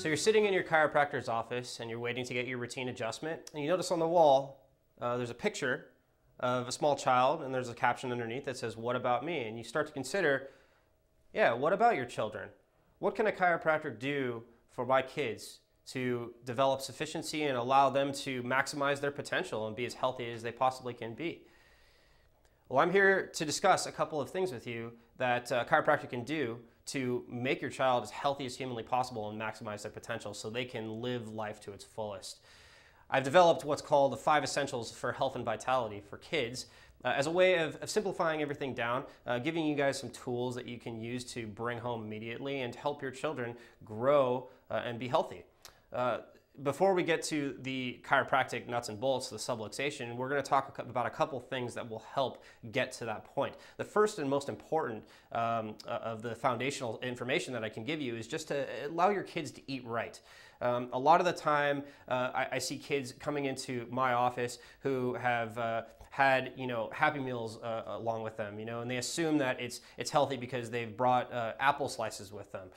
So you're sitting in your chiropractor's office and you're waiting to get your routine adjustment, and you notice on the wall there's a picture of a small child and there's a caption underneath that says, "What about me?" And you start to consider, yeah, what about your children? What can a chiropractor do for my kids to develop sufficiency and allow them to maximize their potential and be as healthy as they possibly can be? Well, I'm here to discuss a couple of things with you that chiropractic can do to make your child as healthy as humanly possible and maximize their potential so they can live life to its fullest. I've developed what's called the 5 essentials for health and vitality for kids as a way of simplifying everything down, giving you guys some tools that you can use to bring home immediately and help your children grow and be healthy. Before we get to the chiropractic nuts and bolts, the subluxation, we're going to talk about a couple things that will help get to that point. The first and most important of the foundational information that I can give you is just to allow your kids to eat right. A lot of the time, I see kids coming into my office who have had, Happy Meals along with them, and they assume that it's healthy because they've brought apple slices with them,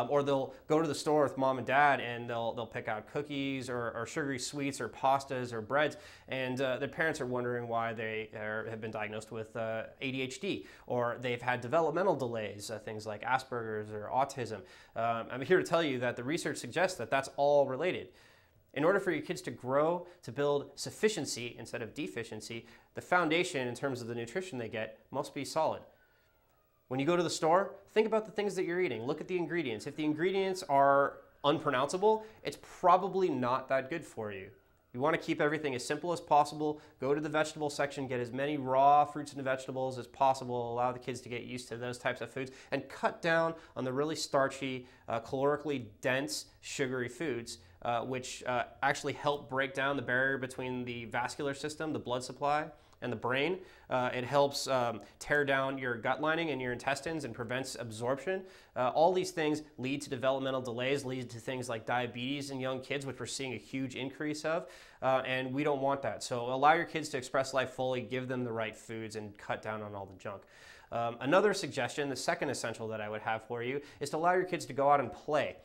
or they'll go to the store with mom and dad and they'll pick out cookies or sugary sweets or pastas or breads, and their parents are wondering why they have been diagnosed with ADHD, or they've had developmental delays, things like Asperger's or autism. I'm here to tell you that the research suggests that that's all related. In order for your kids to grow, to build sufficiency instead of deficiency, the foundation in terms of the nutrition they get must be solid. When you go to the store, think about the things that you're eating. Look at the ingredients. If the ingredients are unpronounceable, it's probably not that good for you. You want to keep everything as simple as possible. Go to the vegetable section, get as many raw fruits and vegetables as possible, allow the kids to get used to those types of foods, and cut down on the really starchy, calorically dense, sugary foods, which actually help break down the barrier between the vascular system, the blood supply, and the brain. It helps tear down your gut lining and your intestines and prevents absorption. All these things lead to developmental delays, lead to things like diabetes in young kids, which we're seeing a huge increase of, and we don't want that. So allow your kids to express life fully, give them the right foods, and cut down on all the junk. Another suggestion, the second essential that I would have for you, is to allow your kids to go out and play.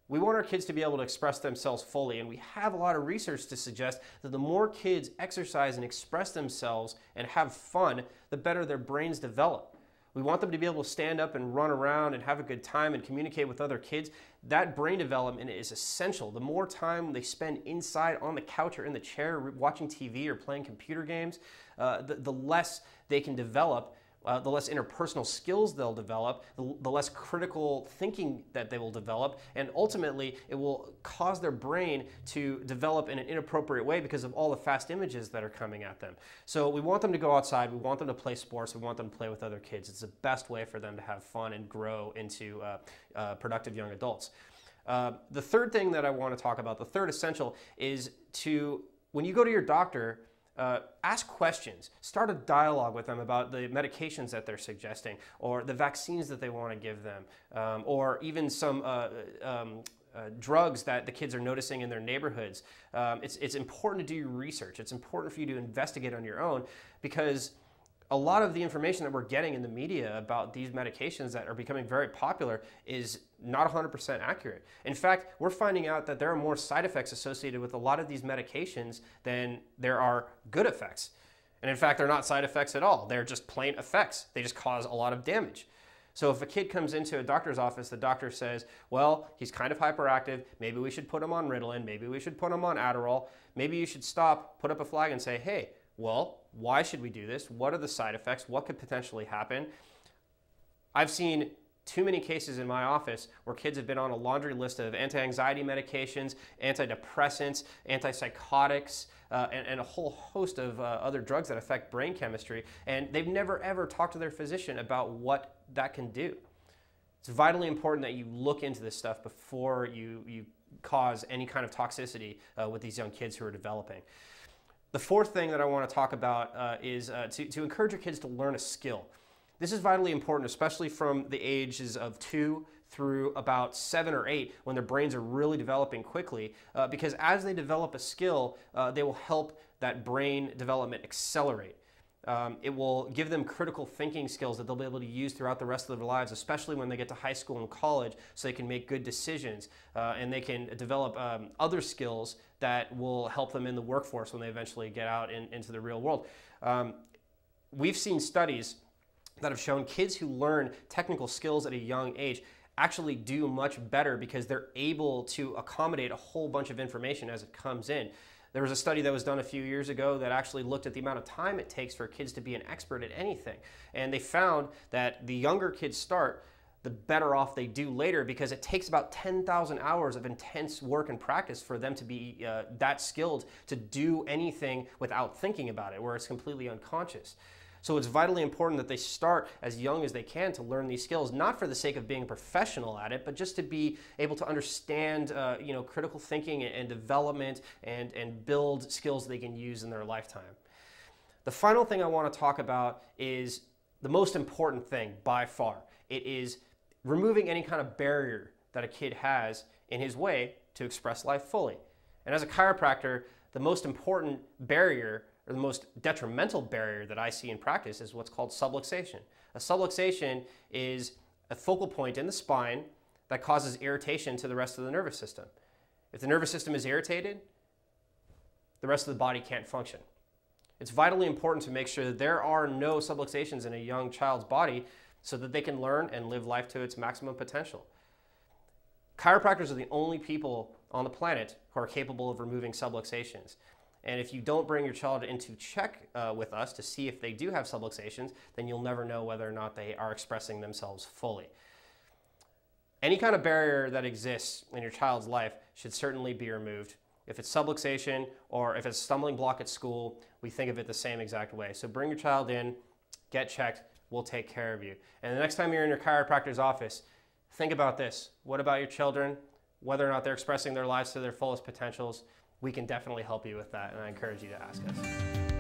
We want our kids to be able to express themselves fully, and we have a lot of research to suggest that the more kids exercise and express themselves and have fun, the better their brains develop. We want them to be able to stand up and run around and have a good time and communicate with other kids. That brain development is essential. The more time they spend inside on the couch or in the chair watching TV or playing computer games, the less they can develop. The less interpersonal skills they'll develop, the less critical thinking that they will develop, and ultimately it will cause their brain to develop in an inappropriate way because of all the fast images that are coming at them. So we want them to go outside, we want them to play sports, we want them to play with other kids. It's the best way for them to have fun and grow into productive young adults. The third thing that I want to talk about, the third essential, is when you go to your doctor, ask questions. Start a dialogue with them about the medications that they're suggesting, or the vaccines that they want to give them, or even some drugs that the kids are noticing in their neighborhoods. It's important to do your research. It's important for you to investigate on your own, because a lot of the information that we're getting in the media about these medications that are becoming very popular is not 100% accurate. In fact, we're finding out that there are more side effects associated with a lot of these medications than there are good effects. And in fact, they're not side effects at all. They're just plain effects. They just cause a lot of damage. So if a kid comes into a doctor's office, the doctor says, well, he's kind of hyperactive, maybe we should put him on Ritalin, maybe we should put him on Adderall, maybe you should stop, put up a flag and say, hey, well, why should we do this? What are the side effects? What could potentially happen? I've seen too many cases in my office where kids have been on a laundry list of anti-anxiety medications, antidepressants, antipsychotics, and a whole host of other drugs that affect brain chemistry, and they've never ever talked to their physician about what that can do. It's vitally important that you look into this stuff before you cause any kind of toxicity with these young kids who are developing. The fourth thing that I want to talk about is to encourage your kids to learn a skill. This is vitally important, especially from the ages of 2 through about 7 or 8, when their brains are really developing quickly, because as they develop a skill, they will help that brain development accelerate. It will give them critical thinking skills that they'll be able to use throughout the rest of their lives, especially when they get to high school and college, so they can make good decisions and they can develop other skills that will help them in the workforce when they eventually get out into the real world. We've seen studies that have shown kids who learn technical skills at a young age actually do much better because they're able to accommodate a whole bunch of information as it comes in. There was a study that was done a few years ago that actually looked at the amount of time it takes for kids to be an expert at anything. And they found that the younger kids start, the better off they do later, because it takes about 10,000 hours of intense work and practice for them to be that skilled to do anything without thinking about it, where it's completely unconscious. So it's vitally important that they start as young as they can to learn these skills, not for the sake of being a professional at it, but just to be able to understand critical thinking and development and build skills they can use in their lifetime. The final thing I want to talk about is the most important thing by far. It is removing any kind of barrier that a kid has in his way to express life fully. And as a chiropractor, the most important barrier, or the most detrimental barrier that I see in practice, is what's called subluxation. A subluxation is a focal point in the spine that causes irritation to the rest of the nervous system. If the nervous system is irritated, the rest of the body can't function. It's vitally important to make sure that there are no subluxations in a young child's body so that they can learn and live life to its maximum potential. Chiropractors are the only people on the planet who are capable of removing subluxations. And if you don't bring your child into check with us to see if they do have subluxations, then you'll never know whether or not they are expressing themselves fully. Any kind of barrier that exists in your child's life should certainly be removed. If it's subluxation or if it's a stumbling block at school, we think of it the same exact way. So bring your child in, get checked, we'll take care of you. And the next time you're in your chiropractor's office, think about this. What about your children? Whether or not they're expressing their lives to their fullest potentials, we can definitely help you with that, and I encourage you to ask us.